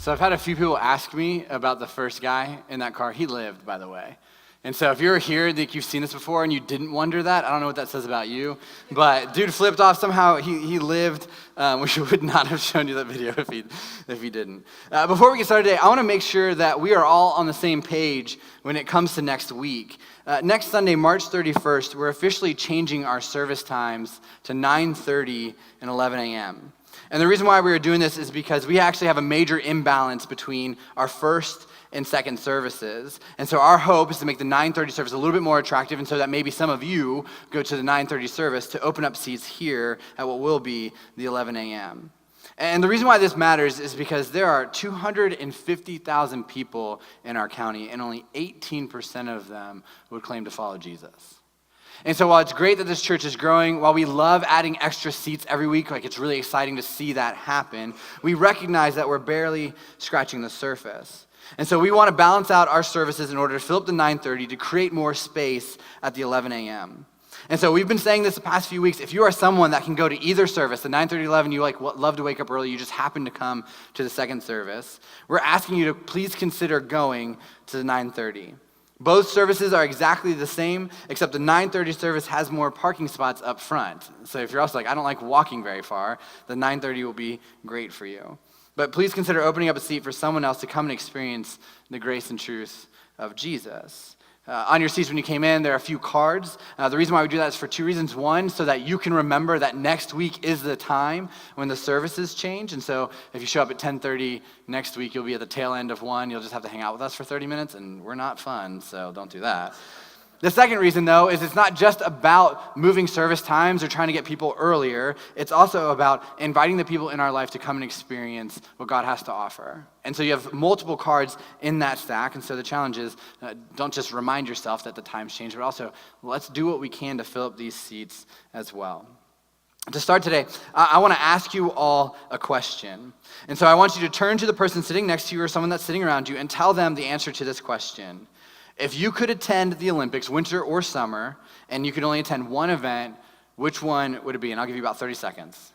So I've had a few people ask me about the first guy in that car. He lived, by the way. And so if you're here, I think you've seen this before and you didn't wonder that, I don't know what that says about you. But dude flipped off somehow. He lived. We would not have shown you that video if he didn't. Before we get started today, I want to make sure that we are all on the same page when it comes to next week. Next Sunday, March 31st, we're officially changing our service times to 9:30 and 11 a.m. And the reason why we are doing this is because we actually have a major imbalance between our first and second services. And so our hope is to make the 9:30 service a little bit more attractive, and so that maybe some of you go to the 9:30 service to open up seats here at what will be the 11 a.m. And the reason why this matters is because there are 250,000 people in our county, and only 18% of them would claim to follow Jesus. And so while it's great that this church is growing, while we love adding extra seats every week, like it's really exciting to see that happen, we recognize that we're barely scratching the surface. And so we want to balance out our services in order to fill up the 9:30 to create more space at the 11 a.m. And so we've been saying this the past few weeks. If you are someone that can go to either service, the 9:30, 11, you love to wake up early, you just happen to come to the second service, we're asking you to please consider going to the 9:30. Both services are exactly the same, except the 9:30 service has more parking spots up front. So if you're also like, I don't like walking very far, the 9:30 will be great for you. But please consider opening up a seat for someone else to come and experience the grace and truth of Jesus. On your seats when you came in, there are a few cards. The reason why we do that is for two reasons. One, so that you can remember that next week is the time when the services change. And so if you show up at 10:30 next week, you'll be at the tail end of one. You'll just have to hang out with us for 30 minutes, and we're not fun, so don't do that. The second reason, though, is it's not just about moving service times or trying to get people earlier. It's also about inviting the people in our life to come and experience what God has to offer. And so you have multiple cards in that stack, and so the challenge is don't just remind yourself that the times change, but also let's do what we can to fill up these seats as well. To start today, I want to ask you all a question. And so I want you to turn to the person sitting next to you or someone that's sitting around you and tell them the answer to this question. If you could attend the Olympics, winter or summer, and you could only attend one event, which one would it be? And I'll give you about 30 seconds.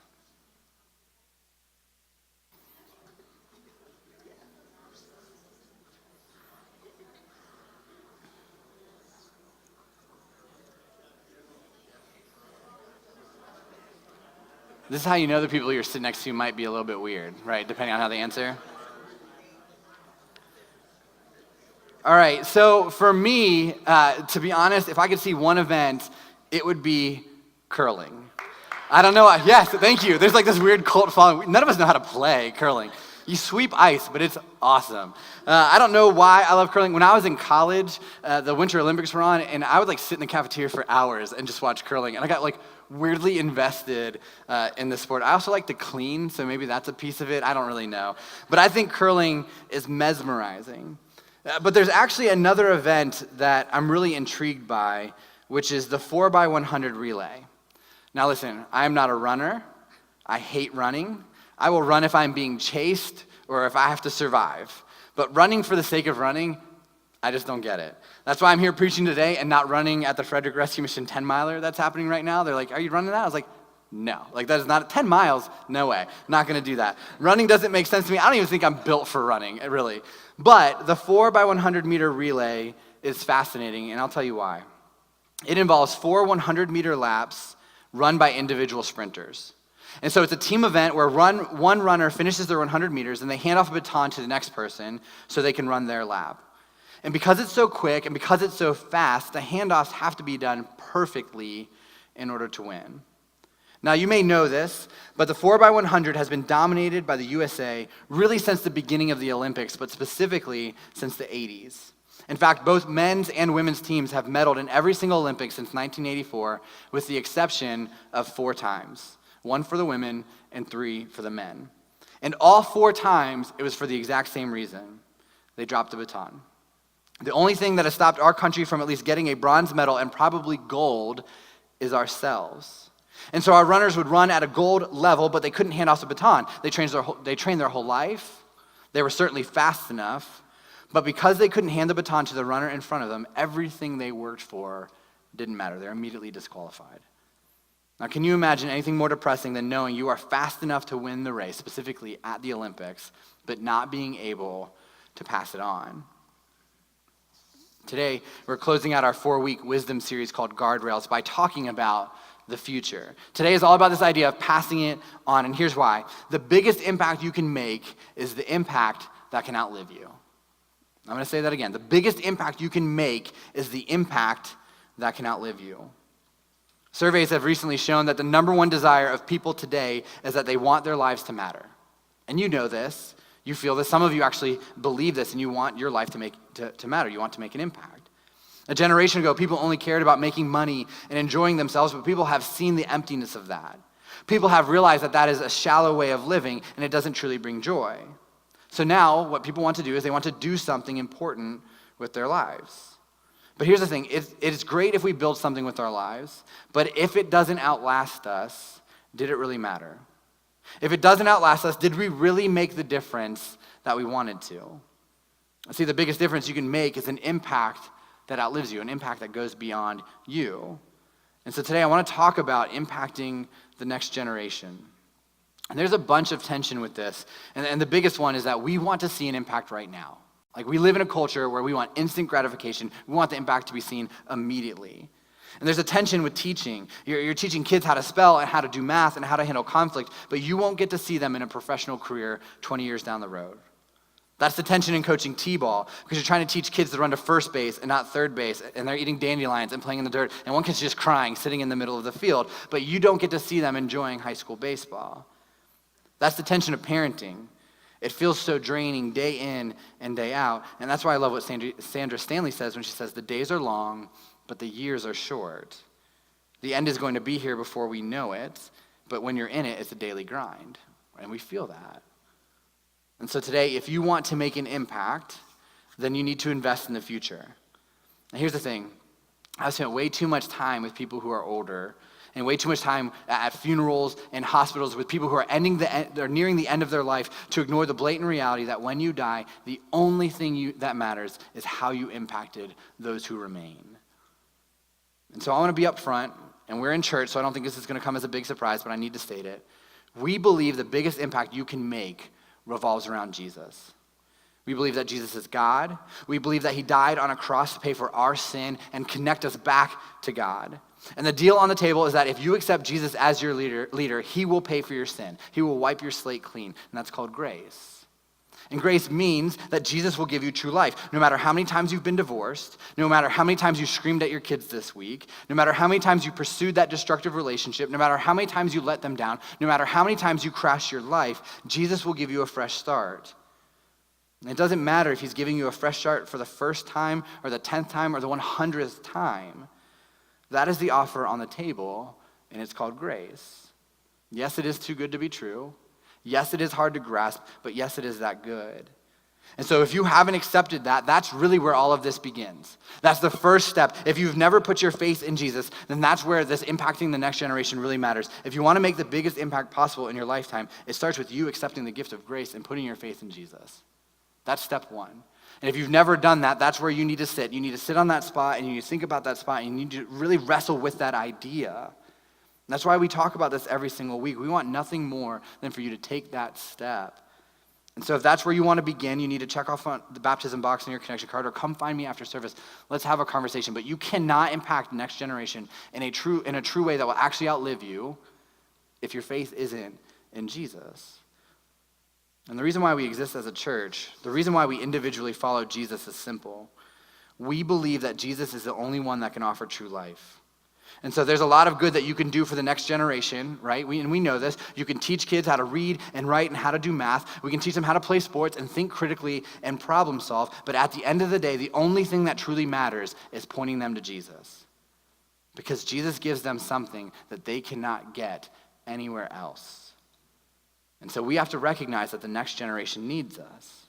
This is how you know the people you're sitting next to might be a little bit weird, right? Depending on how they answer. All right, so for me, to be honest, if I could see one event, it would be curling. I don't know. Yes, thank you. There's like this weird cult following. None of us know how to play curling. You sweep ice, but it's awesome. I don't know why I love curling. When I was in college, the Winter Olympics were on, and I would like sit in the cafeteria for hours and just watch curling. And I got like weirdly invested in the sport. I also like to clean, so maybe that's a piece of it. I don't really know. But I think curling is mesmerizing. But there's actually another event that I'm really intrigued by, which is the 4x100 relay. Now listen, I'm not a runner. I hate running. I will run if I'm being chased or if I have to survive. But running for the sake of running, I just don't get it. That's why I'm here preaching today and not running at the Frederick Rescue Mission 10 miler that's happening right now. They're like, are you running that? I was like, no, like that is not 10 miles, no way, not gonna do that. Running doesn't make sense to me. I don't even think I'm built for running, really. But the 4x100 meter relay is fascinating, and I'll tell you why. It involves 4 100-meter laps run by individual sprinters. And so it's a team event where one runner finishes their 100 meters and they hand off a baton to the next person so they can run their lap. And because it's so quick and because it's so fast, the handoffs have to be done perfectly in order to win. Now, you may know this, but the 4x100 has been dominated by the USA really since the beginning of the Olympics, but specifically since the 80s. In fact, both men's and women's teams have medaled in every single Olympics since 1984, with the exception of 4 times. 1 for the women and 3 for the men. And all 4 times, it was for the exact same reason. They dropped the baton. The only thing that has stopped our country from at least getting a bronze medal and probably gold is ourselves. And so our runners would run at a gold level, but they couldn't hand off the baton. They trained their whole life. They were certainly fast enough. But because they couldn't hand the baton to the runner in front of them, everything they worked for didn't matter. They're immediately disqualified. Now, can you imagine anything more depressing than knowing you are fast enough to win the race, specifically at the Olympics, but not being able to pass it on? Today, we're closing out our 4-week wisdom series called Guardrails by talking about the future. Today is all about this idea of passing it on, and here's why. The biggest impact you can make is the impact that can outlive you. I'm going to say that again. The biggest impact you can make is the impact that can outlive you. Surveys have recently shown that the number one desire of people today is that they want their lives to matter. And you know this. You feel this. Some of you actually believe this, and you want your life to matter. You want to make an impact. A generation ago, people only cared about making money and enjoying themselves, but people have seen the emptiness of that. People have realized that that is a shallow way of living, and it doesn't truly bring joy. So now, what people want to do is they want to do something important with their lives. But here's the thing, it is great if we build something with our lives, but if it doesn't outlast us, did it really matter? If it doesn't outlast us, did we really make the difference that we wanted to? See, the biggest difference you can make is an impact that outlives you, an impact that goes beyond you. And so today I want to talk about impacting the next generation. And there's a bunch of tension with this, and the biggest one is that we want to see an impact right now. Like, we live in a culture where we want instant gratification. We want the impact to be seen immediately. And there's a tension with teaching. You're teaching kids how to spell and how to do math and how to handle conflict, but you won't get to see them in a professional career 20 years down the road. That's the tension in coaching t-ball, because you're trying to teach kids to run to first base and not third base, and they're eating dandelions and playing in the dirt, and one kid's just crying, sitting in the middle of the field, but you don't get to see them enjoying high school baseball. That's the tension of parenting. It feels so draining day in and day out. And that's why I love what Sandra Stanley says when she says, the days are long, but the years are short. The end is going to be here before we know it, but when you're in it, it's a daily grind. And we feel that. And so today, if you want to make an impact, then you need to invest in the future. And here's the thing. I've spent way too much time with people who are older and way too much time at funerals and hospitals with people who are nearing the end of their life to ignore the blatant reality that when you die, the only thing that matters is how you impacted those who remain. And so I want to be up front, and we're in church, so I don't think this is going to come as a big surprise, but I need to state it. We believe the biggest impact you can make revolves around Jesus. We believe that Jesus is God. We believe that he died on a cross to pay for our sin and connect us back to God. And the deal on the table is that if you accept Jesus as your leader, he will pay for your sin. He will wipe your slate clean, and that's called grace. And grace means that Jesus will give you true life. No matter how many times you've been divorced, no matter how many times you screamed at your kids this week, no matter how many times you pursued that destructive relationship, no matter how many times you let them down, no matter how many times you crashed your life, Jesus will give you a fresh start. And it doesn't matter if he's giving you a fresh start for the first time or the 10th time or the 100th time. That is the offer on the table, and it's called grace. Yes, it is too good to be true. Yes, it is hard to grasp, but yes, it is that good. And so if you haven't accepted that, that's really where all of this begins. That's the first step. If you've never put your faith in Jesus, then that's where this impacting the next generation really matters. If you want to make the biggest impact possible in your lifetime, it starts with you accepting the gift of grace and putting your faith in Jesus. That's step one. And if you've never done that, that's where you need to sit. You need to sit on that spot, and you need to think about that spot, and you need to really wrestle with that idea. And that's why we talk about this every single week. We want nothing more than for you to take that step. And so if that's where you want to begin, you need to check off on the baptism box in your connection card, or come find me after service. Let's have a conversation. But you cannot impact the next generation in a true way that will actually outlive you if your faith isn't in Jesus. And the reason why we exist as a church, the reason why we individually follow Jesus is simple. We believe that Jesus is the only one that can offer true life. And so there's a lot of good that you can do for the next generation, right? We know this. You can teach kids how to read and write and how to do math. We can teach them how to play sports and think critically and problem solve. But at the end of the day, the only thing that truly matters is pointing them to Jesus. Because Jesus gives them something that they cannot get anywhere else. And so we have to recognize that the next generation needs us.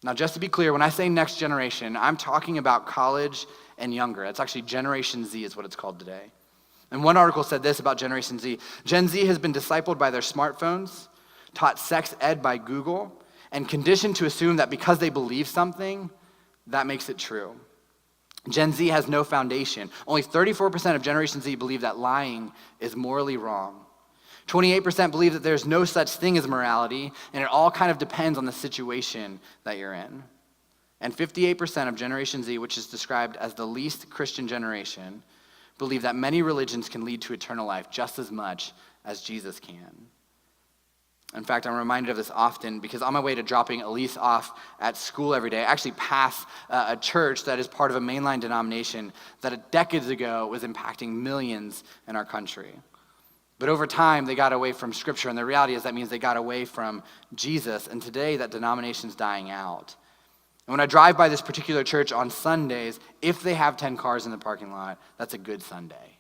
Now, just to be clear, when I say next generation, I'm talking about college and younger. It's actually Generation Z is what it's called today. And one article said this about Generation Z. Gen Z has been discipled by their smartphones, taught sex ed by Google, and conditioned to assume that because they believe something, that makes it true. Gen Z has no foundation. Only 34% of Generation Z believe that lying is morally wrong. 28% believe that there's no such thing as morality, and it all kind of depends on the situation that you're in. And 58% of Generation Z, which is described as the least Christian generation, believe that many religions can lead to eternal life just as much as Jesus can. In fact, I'm reminded of this often because on my way to dropping Elise off at school every day, I actually pass a church that is part of a mainline denomination that decades ago was impacting millions in our country. But over time, they got away from Scripture, and the reality is that means they got away from Jesus, and today that denomination's dying out. And when I drive by this particular church on Sundays, if they have 10 cars in the parking lot, that's a good Sunday.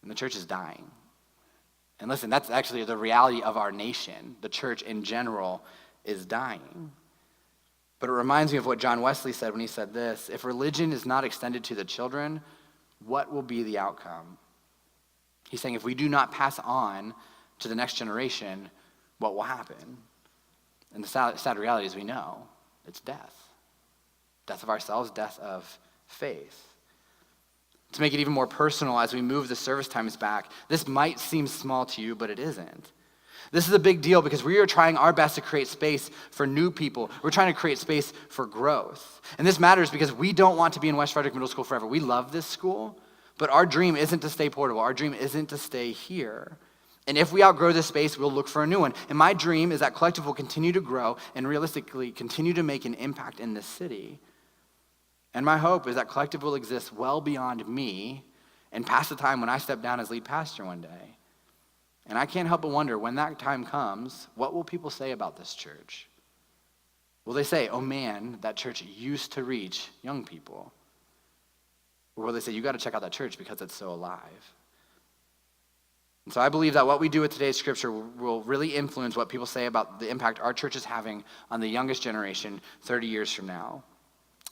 And the church is dying. And listen, that's actually the reality of our nation. The church in general is dying. But it reminds me of what John Wesley said when he said this: if religion is not extended to the children, what will be the outcome? He's saying if we do not pass on to the next generation, what will happen? And the sad reality is we know it's death. Death of ourselves, death of faith. To make it even more personal, as we move the service times back, this might seem small to you, but it isn't. This is a big deal because we are trying our best to create space for new people. We're trying to create space for growth. And this matters because we don't want to be in West Frederick Middle School forever. We love this school, but our dream isn't to stay portable. Our dream isn't to stay here. And if we outgrow this space, we'll look for a new one. And my dream is that Collective will continue to grow and realistically continue to make an impact in this city. And my hope is that Collective will exist well beyond me and past the time when I step down as lead pastor one day. And I can't help but wonder, when that time comes, what will people say about this church? Will they say, oh man, that church used to reach young people? Or will they say, you got to check out that church because it's so alive? And so I believe that what we do with today's scripture will really influence what people say about the impact our church is having on the youngest generation 30 years from now.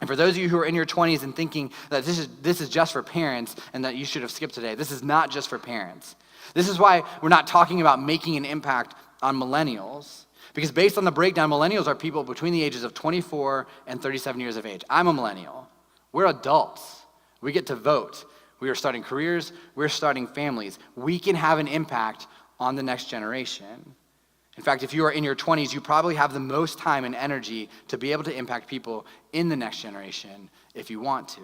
And for those of you who are in your 20s and thinking that this is just for parents and that you should have skipped today, this is not just for parents. This is why we're not talking about making an impact on millennials. Because based on the breakdown, millennials are people between the ages of 24 and 37 years of age. I'm a millennial. We're adults. We get to vote. We are starting careers. We're starting families. We can have an impact on the next generation. In fact, if you are in your 20s, you probably have the most time and energy to be able to impact people in the next generation if you want to.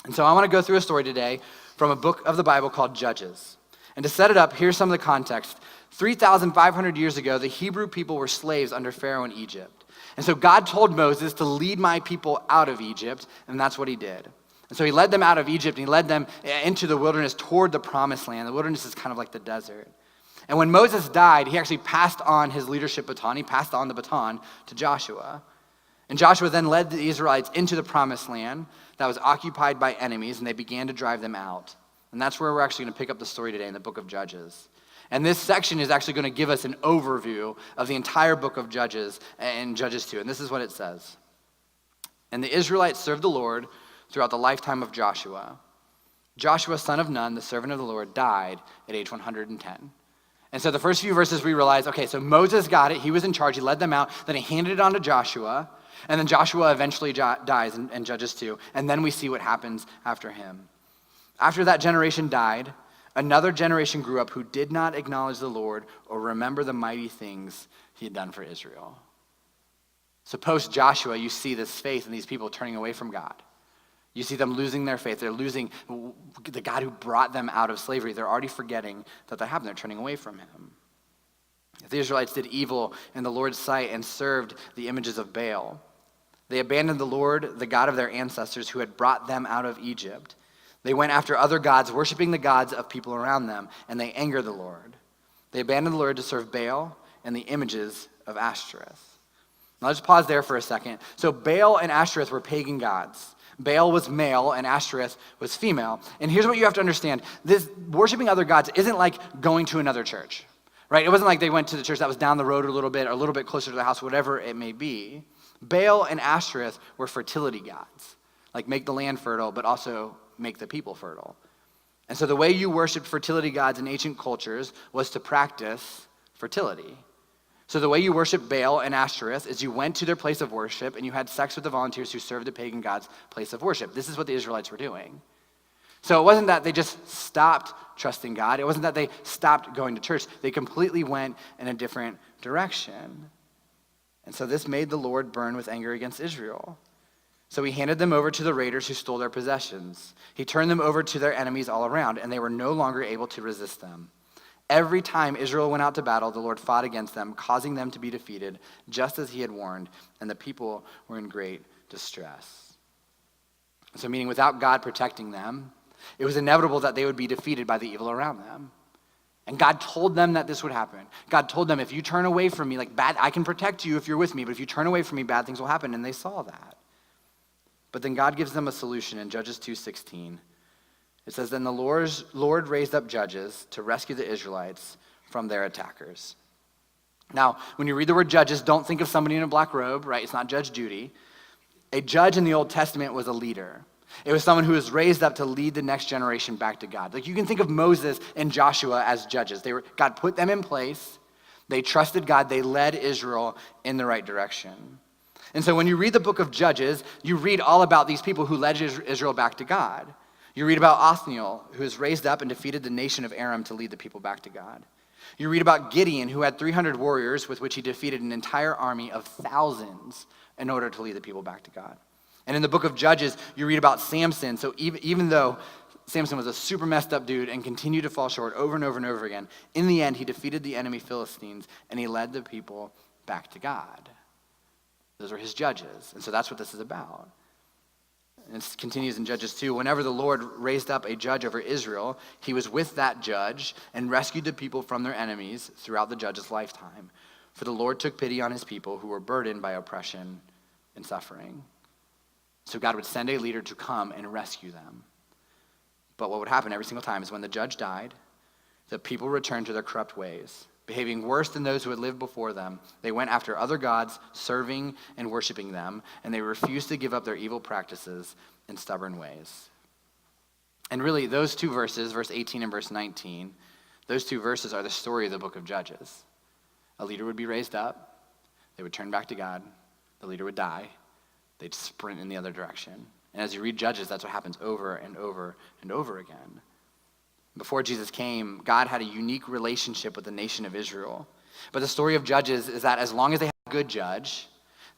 And so I want to go through a story today from a book of the Bible called Judges. And to set it up, here's some of the context. 3,500 years ago, the Hebrew people were slaves under Pharaoh in Egypt. And so God told Moses to lead my people out of Egypt, and that's what he did. And so he led them out of Egypt, and he led them into the wilderness toward the promised land. The wilderness is kind of like the desert. And when Moses died, he actually passed on his leadership baton. He passed on the baton to Joshua. And Joshua then led the Israelites into the promised land that was occupied by enemies, and they began to drive them out. And that's where we're actually going to pick up the story today in the book of Judges. And this section is actually going to give us an overview of the entire book of Judges and Judges 2. And this is what it says. And the Israelites served the Lord throughout the lifetime of Joshua. Joshua, son of Nun, the servant of the Lord, died at age 110. And so the first few verses we realize, okay, so Moses got it. He was in charge. He led them out. Then he handed it on to Joshua. And then Joshua eventually dies in Judges 2. And then we see what happens after him. After that generation died, another generation grew up who did not acknowledge the Lord or remember the mighty things he had done for Israel. So post Joshua, you see this faith in these people turning away from God. You see them losing their faith. They're losing the God who brought them out of slavery. They're already forgetting that happened. They're turning away from him. The Israelites did evil in the Lord's sight and served the images of Baal. They abandoned the Lord, the God of their ancestors who had brought them out of Egypt. They went after other gods, worshiping the gods of people around them, and they angered the Lord. They abandoned the Lord to serve Baal and the images of Ashtoreth. Now let's pause there for a second. So Baal and Ashtoreth were pagan gods. Baal was male and Ashtoreth was female. And here's what you have to understand. This worshiping other gods isn't like going to another church, right? It wasn't like they went to the church that was down the road a little bit or a little bit closer to the house, whatever it may be. Baal and Ashtoreth were fertility gods, like make the land fertile, but also make the people fertile. And so the way you worshiped fertility gods in ancient cultures was to practice fertility. So the way you worship Baal and Ashtoreth is you went to their place of worship and you had sex with the volunteers who served the pagan god's place of worship. This is what the Israelites were doing. So it wasn't that they just stopped trusting God. It wasn't that they stopped going to church. They completely went in a different direction. And so this made the Lord burn with anger against Israel. So he handed them over to the raiders who stole their possessions. He turned them over to their enemies all around, and they were no longer able to resist them. Every time Israel went out to battle, the Lord fought against them, causing them to be defeated, just as he had warned, and the people were in great distress. So meaning without God protecting them, it was inevitable that they would be defeated by the evil around them. And God told them that this would happen. God told them, if you turn away from me, I can protect you if you're with me, but if you turn away from me, bad things will happen. And they saw that. But then God gives them a solution in Judges 2:16. It says, then the Lord raised up judges to rescue the Israelites from their attackers. Now, when you read the word judges, don't think of somebody in a black robe, right? It's not Judge Judy. A judge in the Old Testament was a leader. It was someone who was raised up to lead the next generation back to God. Like you can think of Moses and Joshua as judges. God put them in place. They trusted God. They led Israel in the right direction. And so when you read the book of Judges, you read all about these people who led Israel back to God. You read about Othniel, who was raised up and defeated the nation of Aram to lead the people back to God. You read about Gideon, who had 300 warriors with which he defeated an entire army of thousands in order to lead the people back to God. And in the book of Judges, you read about Samson. So even though Samson was a super messed up dude and continued to fall short over and over and over again, in the end, he defeated the enemy Philistines and he led the people back to God. Those were his judges. And so that's what this is about. And it continues in Judges 2. Whenever the Lord raised up a judge over Israel, he was with that judge and rescued the people from their enemies throughout the judge's lifetime. For the Lord took pity on his people who were burdened by oppression and suffering. So God would send a leader to come and rescue them. But what would happen every single time is when the judge died, the people returned to their corrupt ways. Behaving worse than those who had lived before them, they went after other gods, serving and worshiping them, and they refused to give up their evil practices and stubborn ways. And really, those two verses, verse 18 and verse 19, those two verses are the story of the book of Judges. A leader would be raised up, they would turn back to God, the leader would die, they'd sprint in the other direction. And as you read Judges, that's what happens over and over and over again. Before Jesus came, God had a unique relationship with the nation of Israel. But the story of Judges is that as long as they had a good judge,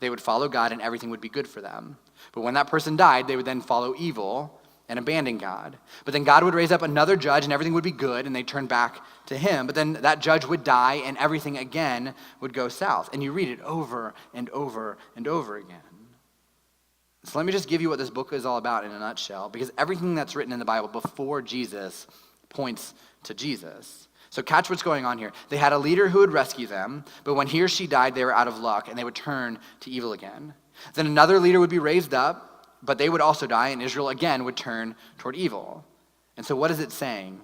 they would follow God and everything would be good for them. But when that person died, they would then follow evil and abandon God. But then God would raise up another judge and everything would be good and they'd turn back to him. But then that judge would die and everything again would go south. And you read it over and over and over again. So let me just give you what this book is all about in a nutshell, because everything that's written in the Bible before Jesus points to Jesus. So catch what's going on here. They had a leader who would rescue them, but when he or she died, they were out of luck and they would turn to evil again. Then another leader would be raised up, but they would also die and Israel again would turn toward evil. And so what is it saying?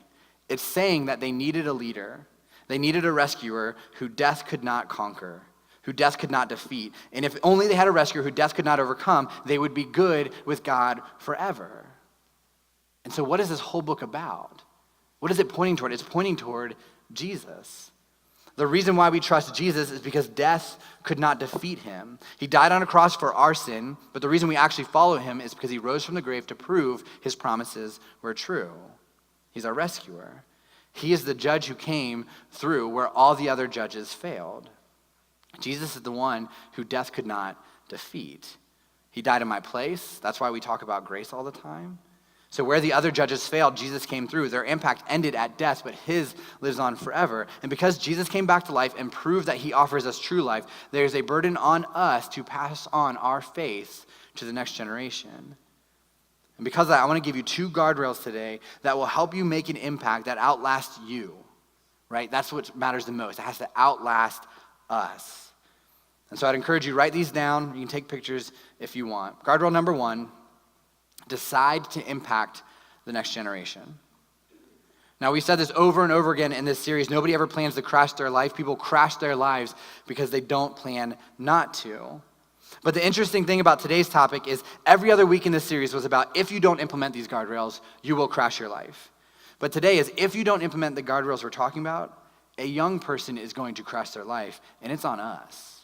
It's saying that they needed a leader. They needed a rescuer who death could not conquer, who death could not defeat. And if only they had a rescuer who death could not overcome, they would be good with God forever. And so what is this whole book about? What is it pointing toward? It's pointing toward Jesus. The reason why we trust Jesus is because death could not defeat him. He died on a cross for our sin, but the reason we actually follow him is because he rose from the grave to prove his promises were true. He's our rescuer. He is the judge who came through where all the other judges failed. Jesus is the one who death could not defeat. He died in my place. That's why we talk about grace all the time. So where the other judges failed, Jesus came through. Their impact ended at death, but his lives on forever. And because Jesus came back to life and proved that he offers us true life, there's a burden on us to pass on our faith to the next generation. And because of that, I want to give you 2 guardrails today that will help you make an impact that outlasts you, right? That's what matters the most. It has to outlast us. And so I'd encourage you to write these down. You can take pictures if you want. Guardrail number 1. Decide to impact the next generation. Now, we've said this over and over again in this series. Nobody ever plans to crash their life. People crash their lives because they don't plan not to. But the interesting thing about today's topic is every other week in this series was about if you don't implement these guardrails, you will crash your life. But today is if you don't implement the guardrails we're talking about, a young person is going to crush their life, and it's on us.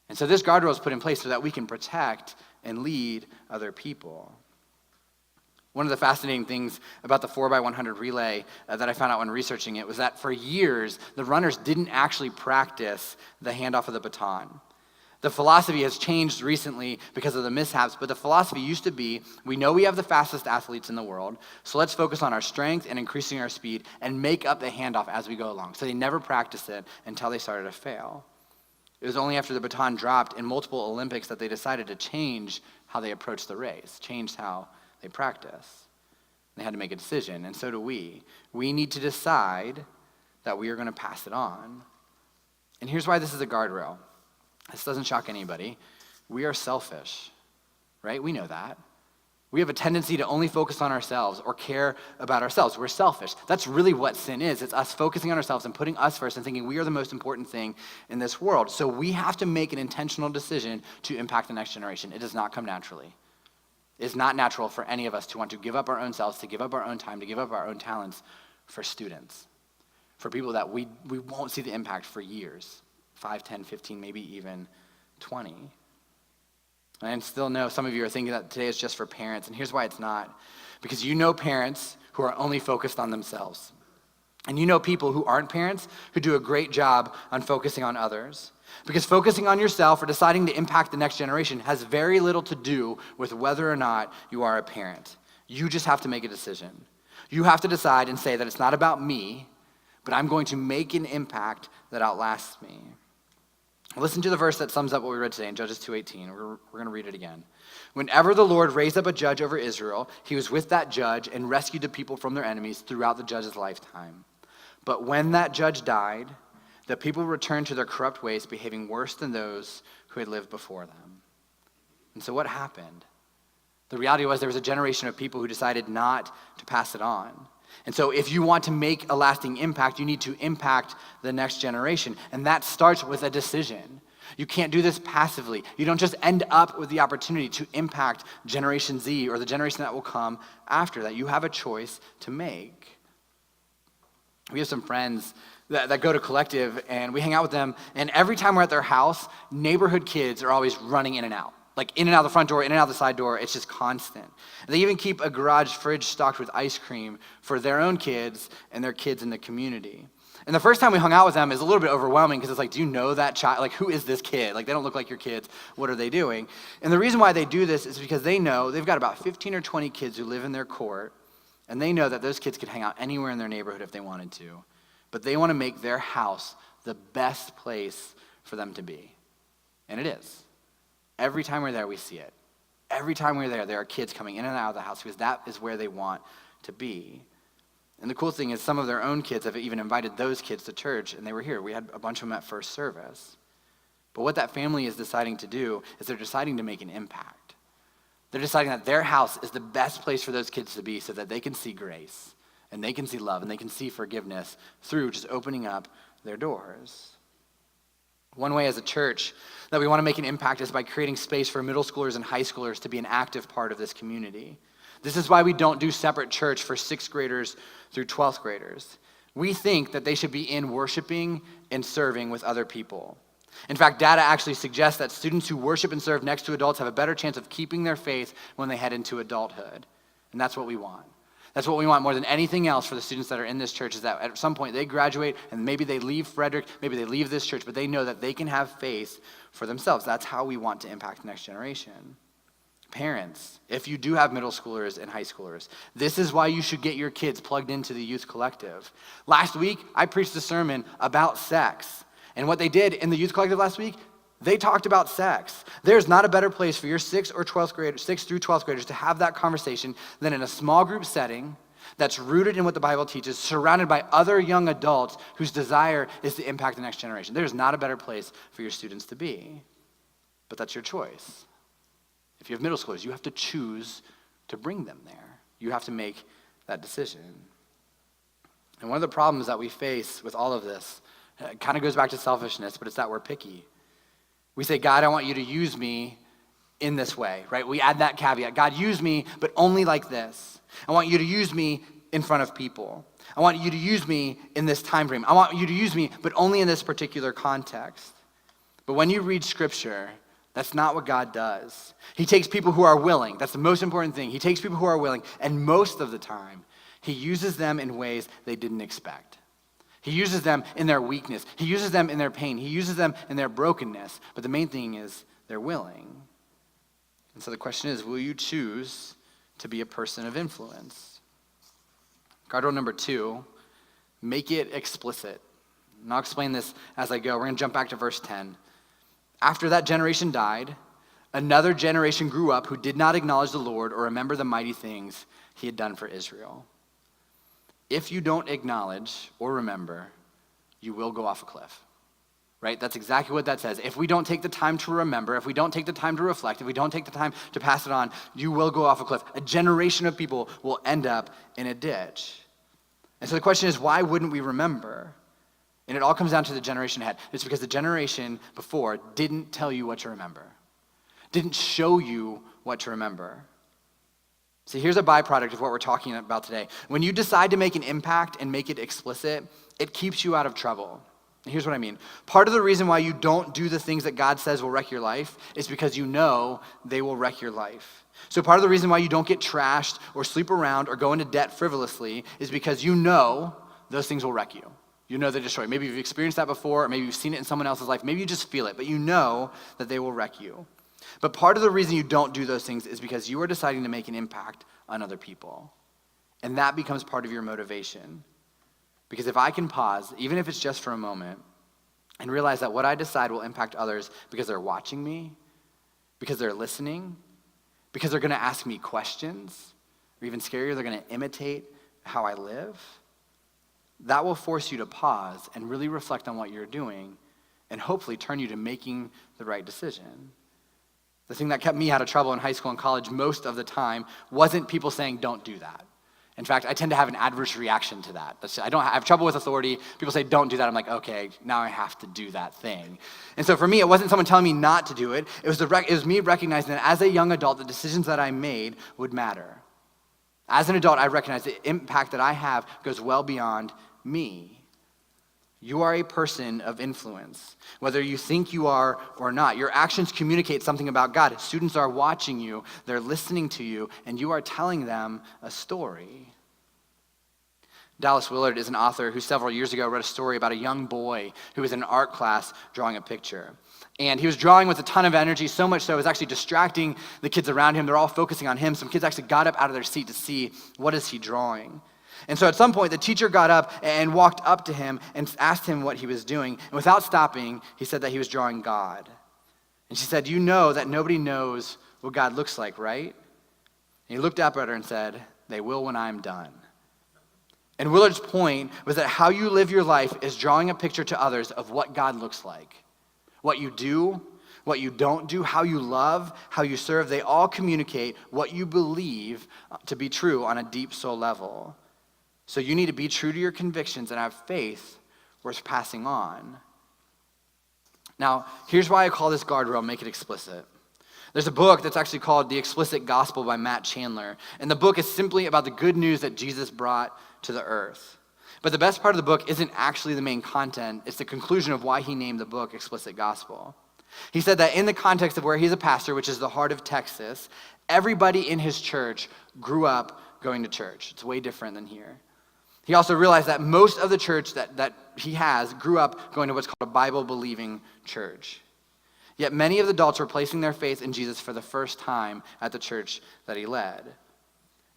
And so this guardrail is put in place so that we can protect and lead other people. One of the fascinating things about the 4x100 relay that I found out when researching it was that for years, the runners didn't actually practice the handoff of the baton. The philosophy has changed recently because of the mishaps, but the philosophy used to be, we know we have the fastest athletes in the world, so let's focus on our strength and increasing our speed and make up the handoff as we go along. So they never practiced it until they started to fail. It was only after the baton dropped in multiple Olympics that they decided to change how they approached the race, change how they practice. They had to make a decision, and so do we. We need to decide that we are going to pass it on. And here's why this is a guardrail. This doesn't shock anybody. We are selfish, right? We know that. We have a tendency to only focus on ourselves or care about ourselves. We're selfish. That's really what sin is. It's us focusing on ourselves and putting us first and thinking we are the most important thing in this world. So we have to make an intentional decision to impact the next generation. It does not come naturally. It's not natural for any of us to want to give up our own selves, to give up our own time, to give up our own talents for students, for people that we won't see the impact for years. 5, 10, 15, maybe even 20. And I still know some of you are thinking that today is just for parents, and here's why it's not. Because you know parents who are only focused on themselves. And you know people who aren't parents who do a great job on focusing on others. Because focusing on yourself or deciding to impact the next generation has very little to do with whether or not you are a parent. You just have to make a decision. You have to decide and say that it's not about me, but I'm going to make an impact that outlasts me. Listen to the verse that sums up what we read today in Judges 2:18. We're going to read it again. Whenever the Lord raised up a judge over Israel, he was with that judge and rescued the people from their enemies throughout the judge's lifetime. But when that judge died, the people returned to their corrupt ways, behaving worse than those who had lived before them. And so what happened? The reality was there was a generation of people who decided not to pass it on. And so if you want to make a lasting impact, you need to impact the next generation. And that starts with a decision. You can't do this passively. You don't just end up with the opportunity to impact Generation Z or the generation that will come after that. You have a choice to make. We have some friends that go to Collective, and we hang out with them, and every time we're at their house, neighborhood kids are always running in and out. Like in and out the front door, in and out the side door, it's just constant. They even keep a garage fridge stocked with ice cream for their own kids and their kids in the community. And the first time we hung out with them is a little bit overwhelming because it's like, do you know that child? Like, who is this kid? Like, they don't look like your kids. What are they doing? And the reason why they do this is because they know they've got about 15 or 20 kids who live in their court, and they know that those kids could hang out anywhere in their neighborhood if they wanted to. But they want to make their house the best place for them to be. And it is. Every time we're there, we see it. Every time we're there are kids coming in and out of the house because that is where they want to be. And the cool thing is some of their own kids have even invited those kids to church, and they were here. We had a bunch of them at first service. But what that family is deciding to do is they're deciding to make an impact. They're deciding that their house is the best place for those kids to be so that they can see grace, and they can see love, and they can see forgiveness through just opening up their doors. One way as a church that we want to make an impact is by creating space for middle schoolers and high schoolers to be an active part of this community. This is why we don't do separate church for 6th graders through 12th graders. We think that they should be in worshiping and serving with other people. In fact, data actually suggests that students who worship and serve next to adults have a better chance of keeping their faith when they head into adulthood. And that's what we want. That's what we want more than anything else for the students that are in this church, is that at some point they graduate and maybe they leave Frederick, maybe they leave this church, but they know that they can have faith for themselves. That's how we want to impact the next generation. Parents, if you do have middle schoolers and high schoolers, this is why you should get your kids plugged into the youth collective. Last week, I preached a sermon about sex. And what they did in the youth collective last week, they talked about sex. There's not a better place for your 6th through 12th graders to have that conversation than in a small group setting that's rooted in what the Bible teaches, surrounded by other young adults whose desire is to impact the next generation. There's not a better place for your students to be. But that's your choice. If you have middle schoolers, you have to choose to bring them there. You have to make that decision. And one of the problems that we face with all of this, it kind of goes back to selfishness, but it's that we're picky. We say, God, I want you to use me in this way, right? We add that caveat. God, use me, but only like this. I want you to use me in front of people. I want you to use me in this time frame. I want you to use me, but only in this particular context. But when you read Scripture, that's not what God does. He takes people who are willing. That's the most important thing. He takes people who are willing, and most of the time, he uses them in ways they didn't expect. He uses them in their weakness. He uses them in their pain. He uses them in their brokenness. But the main thing is they're willing. And so the question is, will you choose to be a person of influence? Guardrail number 2, make it explicit. And I'll explain this as I go. We're going to jump back to verse 10. After that generation died, another generation grew up who did not acknowledge the Lord or remember the mighty things he had done for Israel. If you don't acknowledge or remember, you will go off a cliff. Right? That's exactly what that says. If we don't take the time to remember, if we don't take the time to reflect, if we don't take the time to pass it on, you will go off a cliff. A generation of people will end up in a ditch. And so the question is, why wouldn't we remember? And it all comes down to the generation ahead. It's because the generation before didn't tell you what to remember, didn't show you what to remember. See, here's a byproduct of what we're talking about today. When you decide to make an impact and make it explicit, it keeps you out of trouble. And here's what I mean. Part of the reason why you don't do the things that God says will wreck your life is because you know they will wreck your life. So part of the reason why you don't get trashed or sleep around or go into debt frivolously is because you know those things will wreck you. You know they destroy you. Maybe you've experienced that before, or maybe you've seen it in someone else's life. Maybe you just feel it, but you know that they will wreck you. But part of the reason you don't do those things is because you are deciding to make an impact on other people. And that becomes part of your motivation. Because if I can pause, even if it's just for a moment, and realize that what I decide will impact others because they're watching me, because they're listening, because they're going to ask me questions, or even scarier, they're going to imitate how I live, that will force you to pause and really reflect on what you're doing and hopefully turn you to making the right decision. The thing that kept me out of trouble in high school and college most of the time wasn't people saying, don't do that. In fact, I tend to have an adverse reaction to that. I have trouble with authority. People say, don't do that. I'm like, okay, now I have to do that thing. And so for me, it wasn't someone telling me not to do it. It was me recognizing that as a young adult, the decisions that I made would matter. As an adult, I recognize the impact that I have goes well beyond me. You are a person of influence, whether you think you are or not. Your actions communicate something about God. Students are watching you, they're listening to you, and you are telling them a story. Dallas Willard is an author who several years ago wrote a story about a young boy who was in an art class drawing a picture. And he was drawing with a ton of energy, so much so it was actually distracting the kids around him. They're all focusing on him. Some kids actually got up out of their seat to see, what is he drawing? And so at some point, the teacher got up and walked up to him and asked him what he was doing. And without stopping, he said that he was drawing God. And she said, you know that nobody knows what God looks like, right? And he looked up at her and said, they will when I'm done. And Willard's point was that how you live your life is drawing a picture to others of what God looks like. What you do, what you don't do, how you love, how you serve, they all communicate what you believe to be true on a deep soul level. So you need to be true to your convictions and have faith worth passing on. Now, here's why I call this guardrail, make it explicit. There's a book that's actually called The Explicit Gospel by Matt Chandler. And the book is simply about the good news that Jesus brought to the earth. But the best part of the book isn't actually the main content. It's the conclusion of why he named the book Explicit Gospel. He said that in the context of where he's a pastor, which is the heart of Texas, everybody in his church grew up going to church. It's way different than here. He also realized that most of the church that he has grew up going to what's called a Bible-believing church. Yet many of the adults were placing their faith in Jesus for the first time at the church that he led.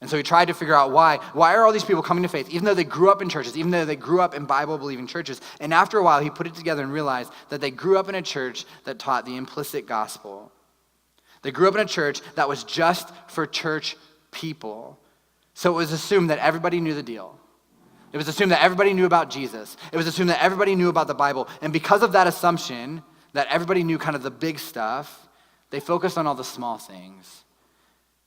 And so he tried to figure out why. Why are all these people coming to faith, even though they grew up in churches, even though they grew up in Bible-believing churches? And after a while, he put it together and realized that they grew up in a church that taught the implicit gospel. They grew up in a church that was just for church people. So it was assumed that everybody knew the deal. It was assumed that everybody knew about Jesus. It was assumed that everybody knew about the Bible. And because of that assumption, that everybody knew kind of the big stuff, they focused on all the small things.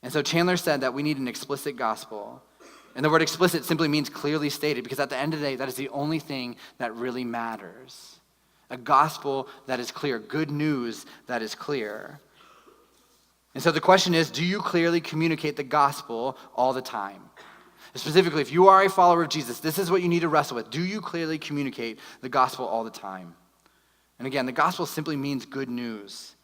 And so Chandler said that we need an explicit gospel. And the word explicit simply means clearly stated, because at the end of the day, that is the only thing that really matters. A gospel that is clear, good news that is clear. And so the question is, do you clearly communicate the gospel all the time? Specifically, if you are a follower of Jesus, this is what you need to wrestle with. Do you clearly communicate the gospel all the time? And again, the gospel simply means good news.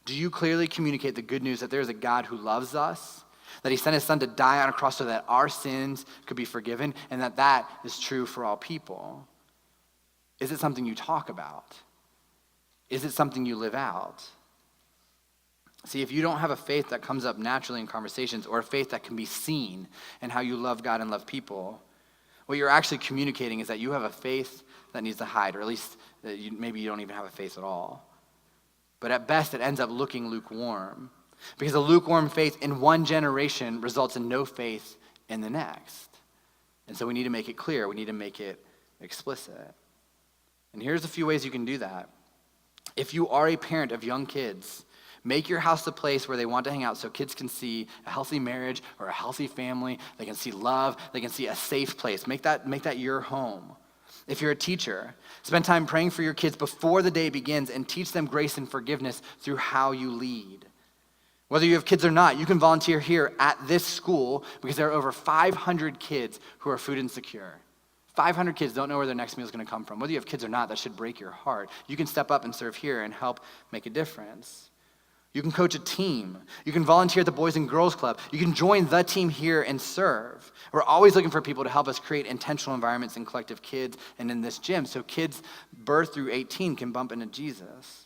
Do you clearly communicate the good news that there is a God who loves us, that he sent his son to die on a cross so that our sins could be forgiven, and that that is true for all people? Is it something you talk about? Is it something you live out? See, if you don't have a faith that comes up naturally in conversations, or a faith that can be seen in how you love God and love people, what you're actually communicating is that you have a faith that needs to hide, or at least that maybe you don't even have a faith at all. But at best, it ends up looking lukewarm, because a lukewarm faith in one generation results in no faith in the next. And so we need to make it clear. We need to make it explicit. And here's a few ways you can do that. If you are a parent of young kids, make your house the place where they want to hang out so kids can see a healthy marriage or a healthy family. They can see love. They can see a safe place. Make that your home. If you're a teacher, spend time praying for your kids before the day begins and teach them grace and forgiveness through how you lead. Whether you have kids or not, you can volunteer here at this school because there are over 500 kids who are food insecure. 500 kids don't know where their next meal is going to come from. Whether you have kids or not, that should break your heart. You can step up and serve here and help make a difference. You can coach a team. You can volunteer at the Boys and Girls Club. You can join the team here and serve. We're always looking for people to help us create intentional environments in Collective Kids and in this gym so kids birth through 18 can bump into Jesus.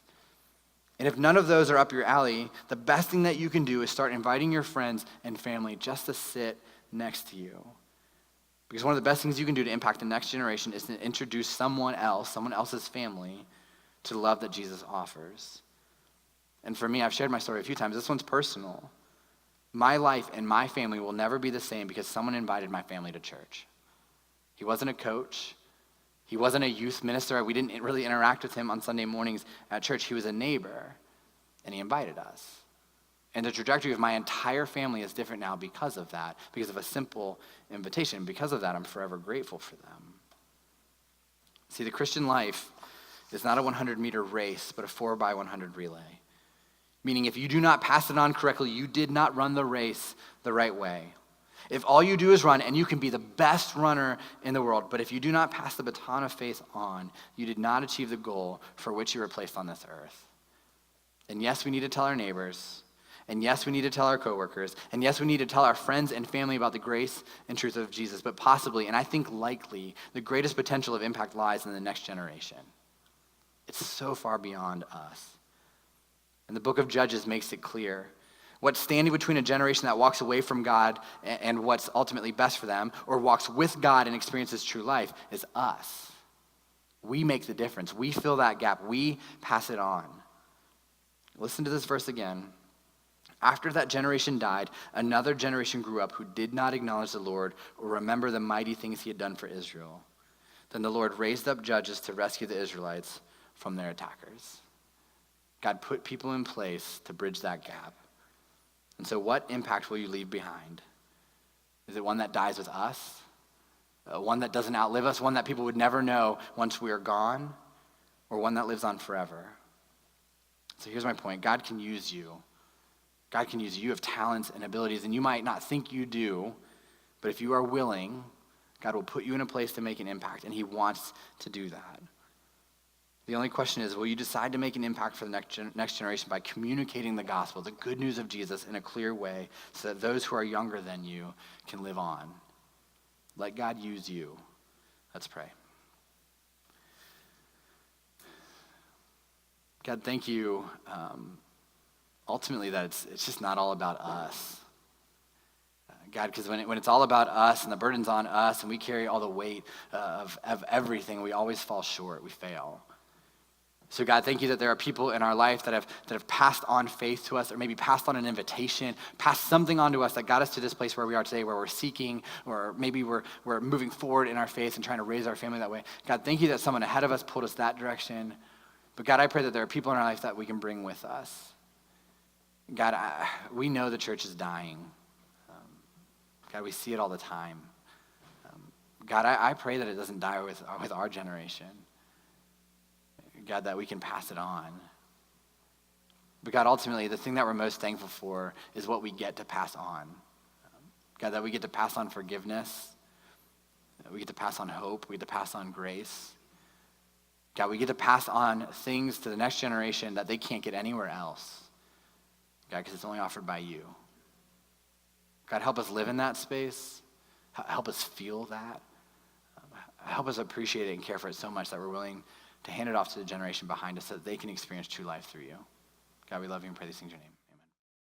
And if none of those are up your alley, the best thing that you can do is start inviting your friends and family just to sit next to you. Because one of the best things you can do to impact the next generation is to introduce someone else's family, to the love that Jesus offers. And for me, I've shared my story a few times. This one's personal. My life and my family will never be the same because someone invited my family to church. He wasn't a coach. He wasn't a youth minister. We didn't really interact with him on Sunday mornings at church. He was a neighbor, and he invited us. And the trajectory of my entire family is different now because of that, because of a simple invitation. Because of that, I'm forever grateful for them. See, the Christian life is not a 100-meter race, but a 4x100 relay. Meaning if you do not pass it on correctly, you did not run the race the right way. If all you do is run, and you can be the best runner in the world, but if you do not pass the baton of faith on, you did not achieve the goal for which you were placed on this earth. And yes, we need to tell our neighbors, and yes, we need to tell our coworkers, and yes, we need to tell our friends and family about the grace and truth of Jesus, but possibly, and I think likely, the greatest potential of impact lies in the next generation. It's so far beyond us. And the book of Judges makes it clear. What's standing between a generation that walks away from God and what's ultimately best for them, or walks with God and experiences true life, is us. We make the difference. We fill that gap. We pass it on. Listen to this verse again. After that generation died, another generation grew up who did not acknowledge the Lord or remember the mighty things he had done for Israel. Then the Lord raised up judges to rescue the Israelites from their attackers. God put people in place to bridge that gap. And so what impact will you leave behind? Is it one that dies with us? One that doesn't outlive us? One that people would never know once we are gone? Or one that lives on forever? So here's my point. God can use you. God can use you. You have talents and abilities, and you might not think you do, but if you are willing, God will put you in a place to make an impact, and he wants to do that. The only question is, will you decide to make an impact for the next generation by communicating the gospel, the good news of Jesus, in a clear way so that those who are younger than you can live on? Let God use you. Let's pray. God, thank you, ultimately, that it's just not all about us. God, because when it's all about us and the burden's on us and we carry all the weight of everything, we always fall short, we fail. So God, thank you that there are people in our life that have passed on faith to us, or maybe passed on an invitation, passed something on to us that got us to this place where we are today, where we're seeking, or maybe we're moving forward in our faith and trying to raise our family that way. God, thank you that someone ahead of us pulled us that direction. But God, I pray that there are people in our life that we can bring with us. God, we know the church is dying. God, we see it all the time. God, I pray that it doesn't die with our generation. God, that we can pass it on. But God, ultimately, the thing that we're most thankful for is what we get to pass on. God, that we get to pass on forgiveness, that we get to pass on hope, we get to pass on grace. God, we get to pass on things to the next generation that they can't get anywhere else. God, because it's only offered by you. God, help us live in that space. Help us feel that. Help us appreciate it and care for it so much that we're willing to hand it off to the generation behind us so that they can experience true life through you. God, we love you and pray these things in your name.